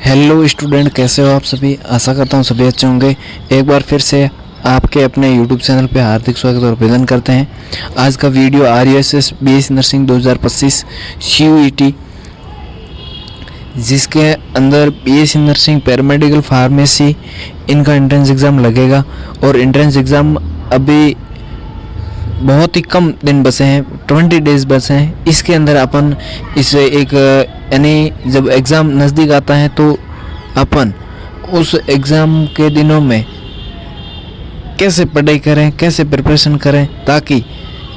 Hello student, कैसे हो आप सभी। आशा करता हूँ सभी अच्छे होंगे। एक बार फिर से आपके अपने यूट्यूब चैनल पे हार्दिक स्वागत और अभिनंदन करते हैं। आज का video RUSS BSc nursing 2025 CUET, जिसके अंदर BSc नर्सिंग, पैरामेडिकल, फार्मेसी, इनका एंट्रेंस एग्ज़ाम लगेगा। और एंट्रेंस एग्ज़ाम अभी बहुत ही कम दिन बचे हैं, 20 डेज़ बचे हैं। इसके अंदर अपन इसे एक यानी जब एग्ज़ाम नज़दीक आता है तो अपन उस एग्ज़ाम के दिनों में कैसे पढ़ाई करें, कैसे प्रिपरेशन करें ताकि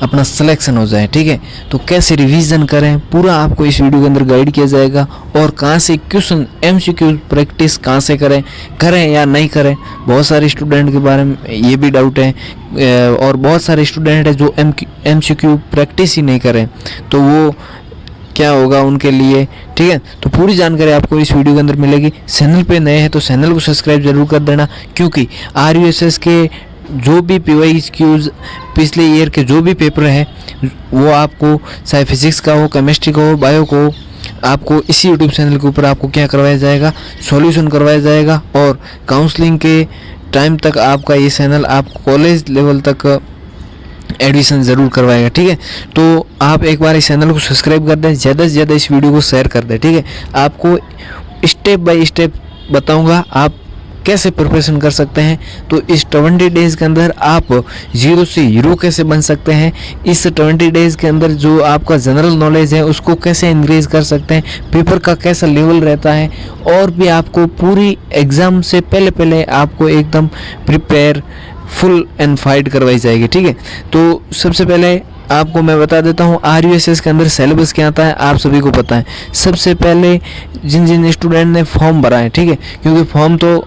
अपना सिलेक्शन हो जाए। ठीक है, तो कैसे रिवीजन करें पूरा आपको इस वीडियो के अंदर गाइड किया जाएगा। और कहाँ से क्वेश्चन MCQ प्रैक्टिस कहाँ से करें या नहीं करें। बहुत सारे स्टूडेंट के बारे में ये भी डाउट है, और बहुत सारे स्टूडेंट है जो MCQ प्रैक्टिस ही नहीं करें, तो वो क्या होगा उनके लिए। ठीक है, तो पूरी जानकारी आपको इस वीडियो के अंदर मिलेगी। चैनल पे नए हैं तो चैनल को सब्सक्राइब जरूर कर देना, क्योंकि RUSS के जो भी PYQs पिछले ईयर के जो भी पेपर है वो आपको, चाहे फिजिक्स का हो, केमिस्ट्री का हो, बायो को हो, आपको इसी यूट्यूब चैनल के ऊपर आपको क्या करवाया जाएगा, सॉल्यूशन करवाया जाएगा। और काउंसलिंग के टाइम तक आपका ये चैनल आपको कॉलेज लेवल तक एडमिशन ज़रूर करवाएगा। ठीक है, तो आप एक बार इस चैनल को सब्सक्राइब कर दें, ज़्यादा से ज़्यादा इस वीडियो को शेयर कर दें। ठीक है, आपको स्टेप बाय स्टेप बताऊंगा आप कैसे प्रिपरेशन कर सकते हैं। तो इस 20 डेज़ के अंदर आप जीरो से हीरो कैसे बन सकते हैं, इस 20 डेज़ के अंदर जो आपका जनरल नॉलेज है उसको कैसे इंक्रीज कर सकते हैं, पेपर का कैसा लेवल रहता है, और भी आपको पूरी एग्ज़ाम से पहले आपको एकदम प्रिपेयर फुल एंड फाइट करवाई जाएगी। ठीक है, तो सबसे पहले आपको मैं बता देता हूँ RUSS के अंदर सिलेबस क्या आता है, आप सभी को पता है। सबसे पहले जिन स्टूडेंट ने फॉर्म भरा है, ठीक है, क्योंकि फॉर्म तो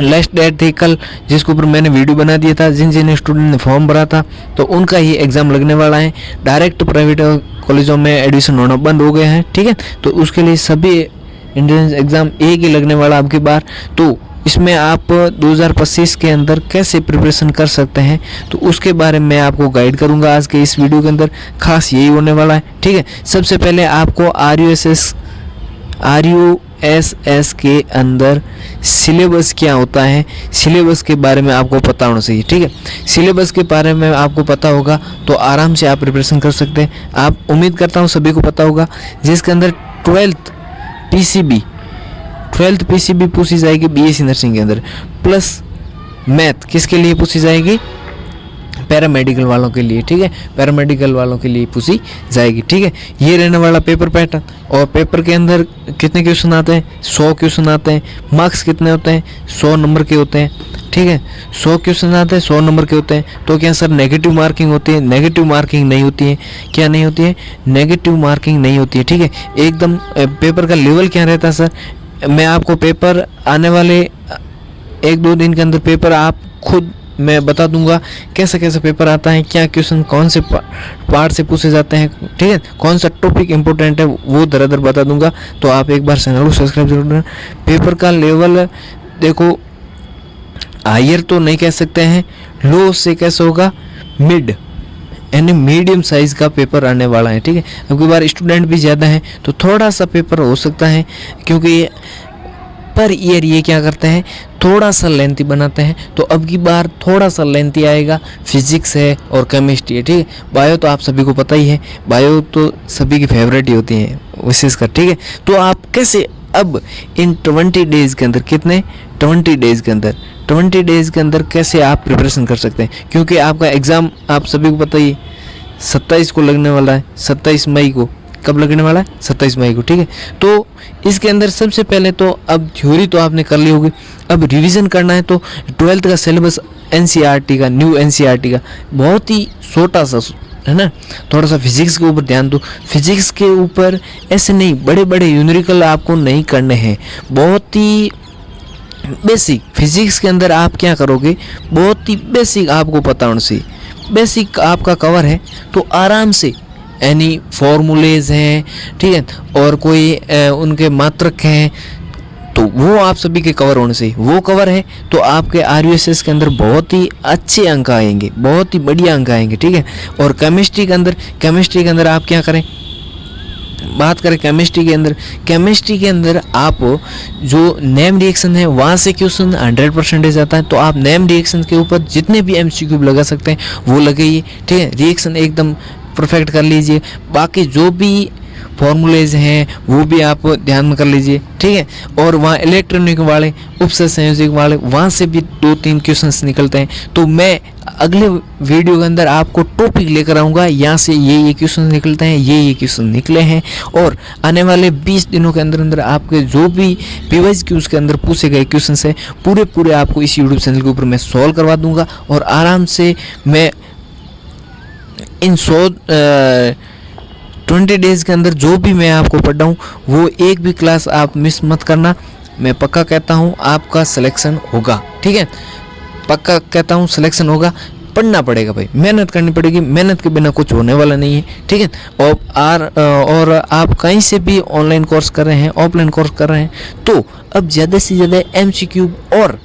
लास्ट डेट थी कल, जिसके ऊपर मैंने वीडियो बना दिया था। जिन स्टूडेंट ने फॉर्म भरा था तो उनका ही एग्ज़ाम लगने वाला है। डायरेक्ट प्राइवेट कॉलेजों में एडमिशन होना बंद हो गए हैं। ठीक है, तो उसके लिए सभी एंट्रेंस एग्ज़ाम एक ही लगने वाला अब की बार। तो इसमें आप 2025 के अंदर कैसे प्रिपरेशन कर सकते हैं तो उसके बारे में आपको गाइड करूंगा आज के इस वीडियो के अंदर। खास यही होने वाला है। ठीक है, सबसे पहले आपको RUSS के अंदर सिलेबस क्या होता है, सिलेबस के बारे में आपको पता होना चाहिए। ठीक है, सिलेबस के बारे में आपको पता होगा तो आराम से आप प्रिपरेशन कर सकते हैं। आप उम्मीद करता हूँ सभी को पता होगा, जिसके अंदर 12th PCB पूछी जाएगी BSc नर्सिंग के अंदर, प्लस मैथ किसके लिए पूछी जाएगी, पैरामेडिकल वालों के लिए। ठीक है, पैरामेडिकल वालों के लिए पूछी जाएगी। ठीक है, ये रहने वाला पेपर पैटर्न। और पेपर के अंदर कितने क्वेश्चन आते हैं, 100 क्वेश्चन आते हैं। मार्क्स कितने होते हैं, 100 नंबर के होते हैं। ठीक है, 100 क्वेश्चन आते हैं, 100 नंबर के होते हैं। तो क्या सर नेगेटिव मार्किंग होती है? नेगेटिव मार्किंग नहीं होती है। क्या नहीं होती है? नेगेटिव मार्किंग नहीं होती है। ठीक है, एकदम पेपर का लेवल क्या रहता है सर, मैं आपको पेपर आने वाले 1-2 दिन के अंदर पेपर आप खुद मैं बता दूंगा कैसे कैसे पेपर आता है, क्या क्वेश्चन कौन से पार्ट से पूछे जाते हैं। ठीक है, कौन सा टॉपिक इंपॉर्टेंट है वो दर बता दूंगा। तो आप एक बार चैनल को सब्सक्राइब जरूर करें। पेपर का लेवल देखो, हायर तो नहीं कह सकते हैं, लो से कैसे होगा, मिड यानी मीडियम साइज का पेपर आने वाला है। ठीक है, अब की बार स्टूडेंट भी ज़्यादा हैं तो थोड़ा सा पेपर हो सकता है, क्योंकि पर ईयर ये क्या करते हैं, थोड़ा सा लेंथी बनाते हैं। तो अब की बार थोड़ा सा लेंथी आएगा। फिजिक्स है और केमिस्ट्री है। ठीक है, बायो तो आप सभी को पता ही है, बायो तो सभी की फेवरेट ही होती है विशेषकर। ठीक है, तो आप कैसे अब इन 20 डेज़ के अंदर, कितने 20 डेज़ के अंदर, 20 डेज़ के अंदर कैसे आप प्रिपरेशन कर सकते हैं, क्योंकि आपका एग्ज़ाम आप सभी को पता ही 27 को लगने वाला है। 27 मई को कब लगने वाला है, 27 मई को। ठीक है, तो इसके अंदर सबसे पहले तो अब थ्योरी तो आपने कर ली होगी, अब रिवीजन करना है। तो 12th का सिलेबस NCERT का, न्यू NCERT का बहुत ही छोटा सा है ना। थोड़ा सा फिजिक्स के ऊपर ध्यान दो। फिजिक्स के ऊपर ऐसे नहीं बड़े बड़े न्यूमेरिकल आपको नहीं करने हैं, बहुत ही बेसिक फिजिक्स के अंदर आप क्या करोगे, बहुत ही बेसिक आपको पता होना चाहिए। बेसिक आपका कवर है तो आराम से यानी फॉर्मूलेज हैं, ठीक है, और कोई उनके मात्रक हैं, तो वो आप सभी के कवर होने से वो कवर है तो आपके RUSS के अंदर बहुत ही अच्छे अंक आएंगे, बहुत ही बढ़िया अंक आएंगे। ठीक है, और केमिस्ट्री के अंदर आप क्या करें, बात करें केमिस्ट्री के अंदर आप जो नेम रिएक्शन है वहाँ से क्वेश्चन 100% आता है, तो आप नेम रिएक्शन के ऊपर जितने भी एमसीक्यू लगा सकते हैं वो लगाइए, ठीक है। रिएक्शन एकदम परफेक्ट कर लीजिए, बाकी जो भी फॉर्मूलेज हैं वो भी आप ध्यान में कर लीजिए, ठीक है। और वहाँ इलेक्ट्रॉनिक वाले, उपसर्ग संयोजक वाले, वहाँ से भी 2-3 क्वेश्चंस निकलते हैं। तो मैं अगले वीडियो के अंदर आपको टॉपिक लेकर आऊँगा, यहाँ से ये क्वेश्चन निकलते हैं, ये क्वेश्चन निकले हैं, और आने वाले 20 दिनों के अंदर अंदर आपके जो भी पीवाईज क्यूज के अंदर पूछे गए क्वेश्चन है पूरे आपको इस यूट्यूब चैनल के ऊपर मैं सॉल्व करवा दूंगा। और आराम से मैं इन 20 डेज़ के अंदर जो भी मैं आपको पढ़ाऊँ वो एक भी क्लास आप मिस मत करना। मैं पक्का कहता हूँ आपका सिलेक्शन होगा, ठीक है। पक्का कहता हूँ सिलेक्शन होगा। पढ़ना पड़ेगा भाई, मेहनत करनी पड़ेगी, मेहनत के बिना कुछ होने वाला नहीं है, ठीक है। और आप कहीं से भी ऑनलाइन कोर्स कर रहे हैं, ऑफलाइन कोर्स कर रहे हैं, तो अब ज़्यादा से ज़्यादा एमसीक्यू और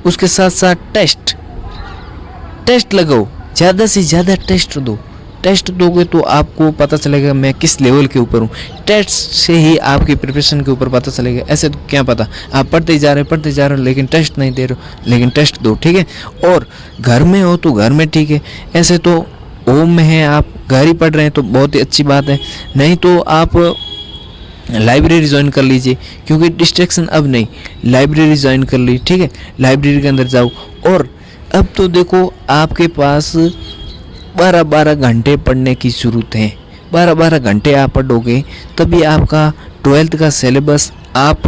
उसके साथ साथ टेस्ट लगाओ, ज़्यादा से ज़्यादा टेस्ट दो। टेस्ट दोगे तो आपको पता चलेगा मैं किस लेवल के ऊपर हूँ। टेस्ट से ही आपकी प्रिपरेशन के ऊपर पता चलेगा। ऐसे तो क्या पता, आप पढ़ते जा रहे हो लेकिन टेस्ट नहीं दे रहे हो, लेकिन टेस्ट दो, ठीक है। और घर में हो तो घर में, ठीक है। ऐसे तो होम में है, आप घर ही पढ़ रहे हैं तो बहुत ही अच्छी बात है, नहीं तो आप लाइब्रेरी ज्वाइन कर लीजिए, क्योंकि डिस्ट्रैक्शन अब नहीं। लाइब्रेरी ज्वाइन कर ली, ठीक है। लाइब्रेरी के अंदर जाओ, और अब तो देखो आपके पास 12-12 घंटे पढ़ने की ज़रूरत है। 12-12 घंटे आप पढ़ोगे तभी आपका 12th का सिलेबस, आप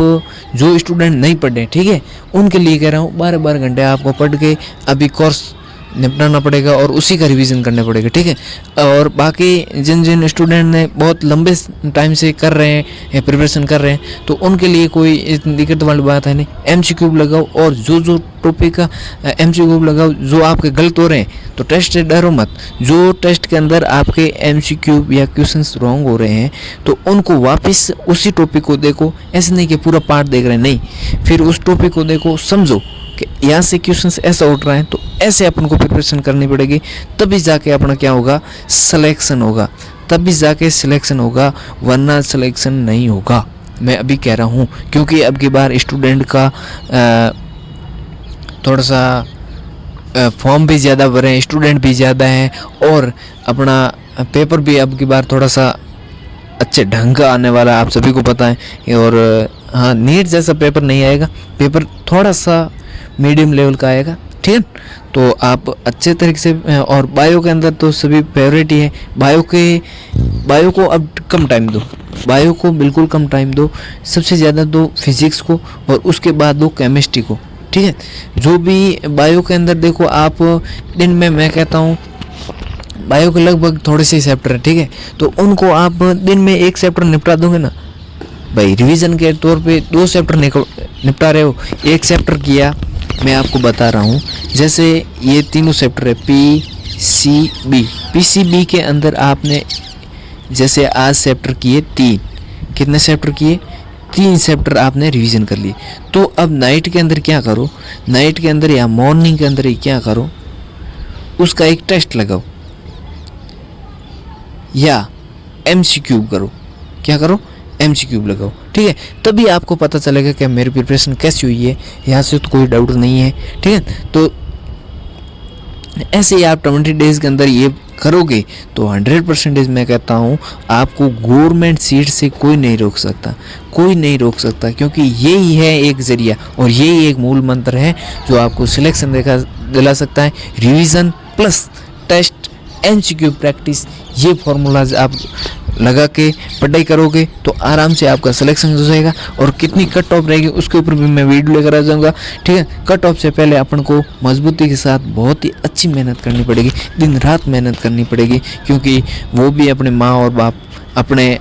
जो स्टूडेंट नहीं पढ़े, ठीक है, उनके लिए कह रहा हूँ 12-12 घंटे आपको पढ़ के अभी कोर्स निपटाना पड़ेगा और उसी का रिवीजन करना पड़ेगा, ठीक है। और बाकी जिन स्टूडेंट ने बहुत लंबे टाइम से कर रहे हैं, प्रिपरेशन कर रहे हैं, तो उनके लिए कोई इतनी दिक्कत वाली बात है नहीं। एमसीक्यू लगाओ, और जो टॉपिक का एमसीक्यू लगाओ जो आपके गलत हो रहे हैं, तो टेस्ट से डरो मत। जो टेस्ट के अंदर आपके एमसीक्यू या क्वेश्चंस रॉन्ग हो रहे हैं तो उनको वापस उसी टॉपिक को देखो। ऐसे नहीं कि पूरा पार्ट देख रहे हैं, नहीं, फिर उस टॉपिक को देखो, समझो कि यहाँ से क्वेश्चंस ऐसा उठ रहा है, तो ऐसे अपन को प्रिपरेशन करनी पड़ेगी, तभी जाके अपना क्या होगा, सिलेक्शन होगा, तभी जाके सिलेक्शन होगा, वरना सिलेक्शन नहीं होगा। मैं अभी कह रहा हूँ, क्योंकि अब की बार स्टूडेंट का थोड़ा सा फॉर्म भी ज़्यादा भरे हैं, स्टूडेंट भी ज़्यादा हैं, और अपना पेपर भी अब की बार थोड़ा सा अच्छे ढंग का आने वाला है, आप सभी को पता है। और हाँ, नीट जैसा पेपर नहीं आएगा, पेपर थोड़ा सा मीडियम लेवल का आएगा, ठीक है। तो आप अच्छे तरीके से, और बायो के अंदर तो सभी फेवरेट ही है। बायो को अब कम टाइम दो, बायो को बिल्कुल कम टाइम दो, सबसे ज़्यादा दो फिजिक्स को, और उसके बाद दो केमिस्ट्री को, ठीक है। जो भी बायो के अंदर देखो आप, दिन में मैं कहता हूँ बायो के लगभग थोड़े से चैप्टर है, ठीक है, तो उनको आप दिन में 1 चैप्टर निपटा दोगे ना भाई, रिवीजन के तौर पे 2 चैप्टर निपटा रहे हो। 1 चैप्टर किया, मैं आपको बता रहा हूँ, जैसे ये तीनों चैप्टर है पीसीबी के अंदर आपने जैसे आज चैप्टर किए 3, कितने चैप्टर किए, 3 चैप्टर आपने रिवीजन कर लिए। तो अब नाइट के अंदर क्या करो, नाइट के अंदर या मॉर्निंग के अंदर ही क्या करो, उसका एक टेस्ट लगाओ या एमसीक्यू करो। क्या करो, एमसीक्यू लगाओ, ठीक है। तभी आपको पता चलेगा कि मेरी प्रिपरेशन कैसी हुई है, यहाँ से तो कोई डाउट नहीं है, ठीक है। तो ऐसे ही आप 20 डेज़ के अंदर ये करोगे तो 100% मैं कहता हूँ आपको गवर्नमेंट सीट से कोई नहीं रोक सकता, कोई नहीं रोक सकता, क्योंकि यही है एक ज़रिया और यही एक मूल मंत्र है जो आपको सिलेक्शन दिला सकता है। Revision plus test, MCQ practice, ये फॉर्मूलाज आप लगा के पढ़ाई करोगे तो आराम से आपका सिलेक्शन हो जाएगा। और कितनी कट ऑफ रहेगी उसके ऊपर भी मैं वीडियो लेकर आ जाऊँगा, ठीक है। कट ऑफ से पहले अपन को मजबूती के साथ बहुत ही अच्छी मेहनत करनी पड़ेगी, दिन रात मेहनत करनी पड़ेगी, क्योंकि वो भी अपने माँ और बाप, अपने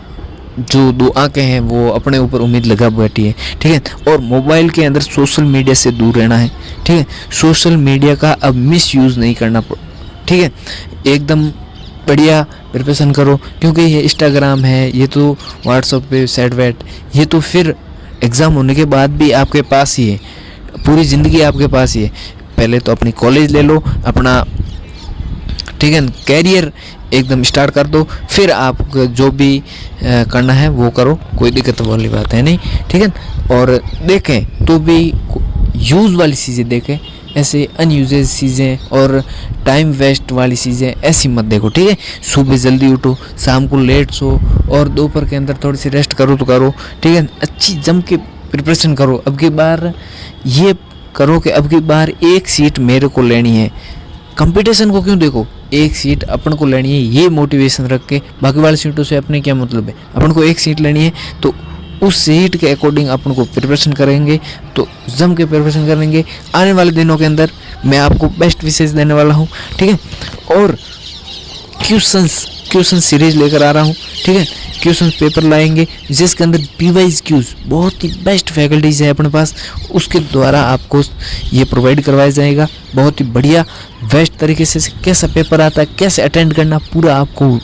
जो 2 आंखें हैं वो अपने ऊपर उम्मीद लगा बैठी है, ठीक है। और मोबाइल के अंदर सोशल मीडिया से दूर रहना है, ठीक है। सोशल मीडिया का अब मिस यूज़ नहीं करना, ठीक है। एकदम बढ़िया प्रिपरेशन करो, क्योंकि ये इंस्टाग्राम है, ये तो व्हाट्सएप पे सेट वेट, ये तो फिर एग्ज़ाम होने के बाद भी आपके पास ही है, पूरी ज़िंदगी आपके पास ही है। पहले तो अपनी कॉलेज ले लो अपना, ठीक है, कैरियर एकदम स्टार्ट कर दो, फिर आप जो भी करना है वो करो, कोई दिक्कत वाली बात है नहीं, ठीक है। और देखें तो भी यूज़ वाली चीज़ें देखें, ऐसे अनयूजेज चीज़ें और टाइम वेस्ट वाली चीज़ें ऐसी मत देखो, ठीक है। सुबह जल्दी उठो, शाम को लेट सो और दोपहर के अंदर थोड़ी सी रेस्ट करो तो करो, ठीक है। अच्छी जम के प्रिपरेशन करो। अब की बार ये करो कि अब की बार एक सीट मेरे को लेनी है। कंपटीशन को क्यों देखो, एक सीट अपन को लेनी है, ये मोटिवेशन रख के बाकी वाली सीटों से अपने क्या मतलब है। अपन को एक सीट लेनी है तो उस सीट के अकॉर्डिंग अपन को प्रिपरेशन करेंगे, तो जम के प्रिपरेशन करेंगे। आने वाले दिनों के अंदर मैं आपको बेस्ट विशेष देने वाला हूँ, ठीक है। और क्वेश्चन सीरीज लेकर आ रहा हूँ, ठीक है। क्वेश्चन पेपर लाएंगे जिसके अंदर पीवाइज क्यूज, बहुत ही बेस्ट फैकल्टीज है अपने पास, उसके द्वारा आपको ये प्रोवाइड करवाया जाएगा। बहुत ही बढ़िया बेस्ट तरीके से कैसा पेपर आता है, कैसे अटेंड करना, पूरा आपको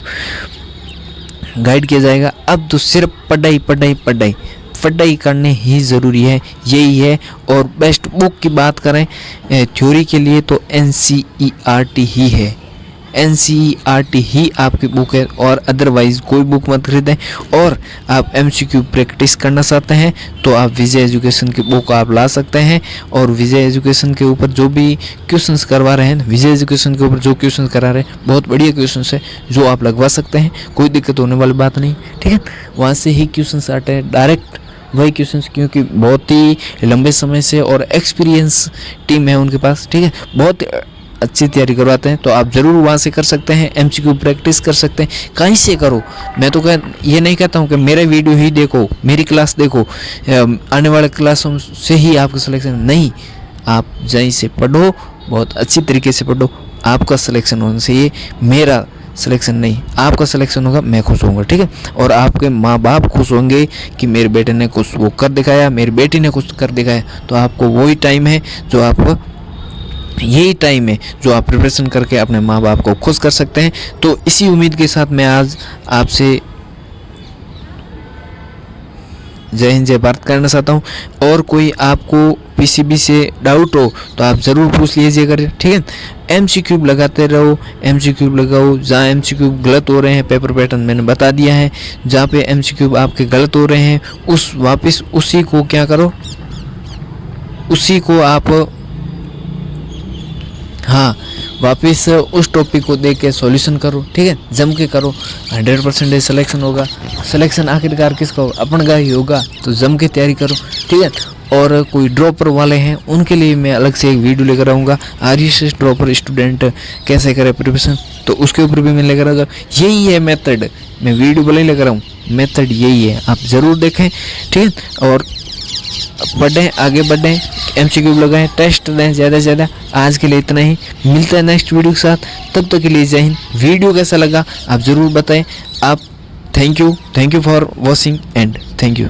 गाइड किया जाएगा। अब तो सिर्फ पढ़ाई करने ही ज़रूरी है, यही है। और बेस्ट बुक की बात करें थ्योरी के लिए तो NCERT ही है, NCERT ही आपकी बुक है, और अदरवाइज़ कोई बुक मत खरीदें। और आप MCQ प्रैक्टिस करना चाहते हैं तो आप विजय एजुकेशन की बुक आप ला सकते हैं। और विजय एजुकेशन के ऊपर जो भी क्वेश्चंस करवा रहे हैं, विजय एजुकेशन के ऊपर जो क्वेश्चंस करा रहे हैं बहुत बढ़िया क्वेश्चंस है, जो आप लगवा सकते हैं, कोई दिक्कत होने वाली बात नहीं, ठीक है। वहाँ से ही क्वेश्चंस आते हैं डायरेक्ट वही क्वेश्चंस, क्योंकि बहुत ही लंबे समय से और एक्सपीरियंस टीम है उनके पास, ठीक है। बहुत अच्छी तैयारी करवाते हैं, तो आप ज़रूर वहाँ से कर सकते हैं, MCQ प्रैक्टिस कर सकते हैं, कहीं से करो। मैं तो ये नहीं कहता हूँ कि मेरा वीडियो ही देखो, मेरी क्लास देखो, आने वाले क्लासों से ही आपका सिलेक्शन नहीं, आप जहीं से पढ़ो, बहुत अच्छी तरीके से पढ़ो, आपका सिलेक्शन होना चाहिए, मेरा सिलेक्शन नहीं, आपका सिलेक्शन होगा, मैं खुश होऊंगा, ठीक है। और आपके माँ बाप खुश होंगे कि मेरे बेटे ने कुछ वो कर दिखाया, मेरी बेटी ने कुछ कर दिखाया, तो आपको वही टाइम है जो आप, यही टाइम है जो आप प्रिपरेशन करके अपने माँ बाप को खुश कर सकते हैं। तो इसी उम्मीद के साथ मैं आज आपसे जय हिंद जय भारत करना चाहता हूँ। और कोई आपको PCB से डाउट हो तो आप ज़रूर पूछ लीजिएगा, ठीक है। MCQ लगाते रहो, MCQ लगाओ, जहाँ MCQ गलत हो रहे हैं पेपर पैटर्न मैंने बता दिया है, जहाँ पे MCQ आपके गलत हो रहे हैं उस वापस उसी को क्या करो, उसी को आप वापस उस टॉपिक को देख के सॉल्यूशन करो, ठीक है। जम के करो, 100% सिलेक्शन होगा। सिलेक्शन आखिरकार किसका होगा, अपन का ही होगा, तो जम के तैयारी करो, ठीक है। और कोई ड्रॉपर वाले हैं उनके लिए मैं अलग से एक वीडियो लेकर आऊँगा, RSS ड्रॉपर स्टूडेंट कैसे करे प्रिपरेशन, तो उसके ऊपर भी मैं लेकर आऊँगा। यही है मेथड, मैं वीडियो भले ही लेकर आऊँ, मेथड यही है, आप ज़रूर देखें, ठीक है। और बढ़ें, आगे बढ़ें, MCQ लगाएं, टेस्ट दें ज़्यादा से ज़्यादा। आज के लिए इतना ही, मिलता है नेक्स्ट वीडियो के साथ, तब तक के लिए जय हिंद। वीडियो कैसा लगा आप ज़रूर बताएं। आप thank you for watching and thank you.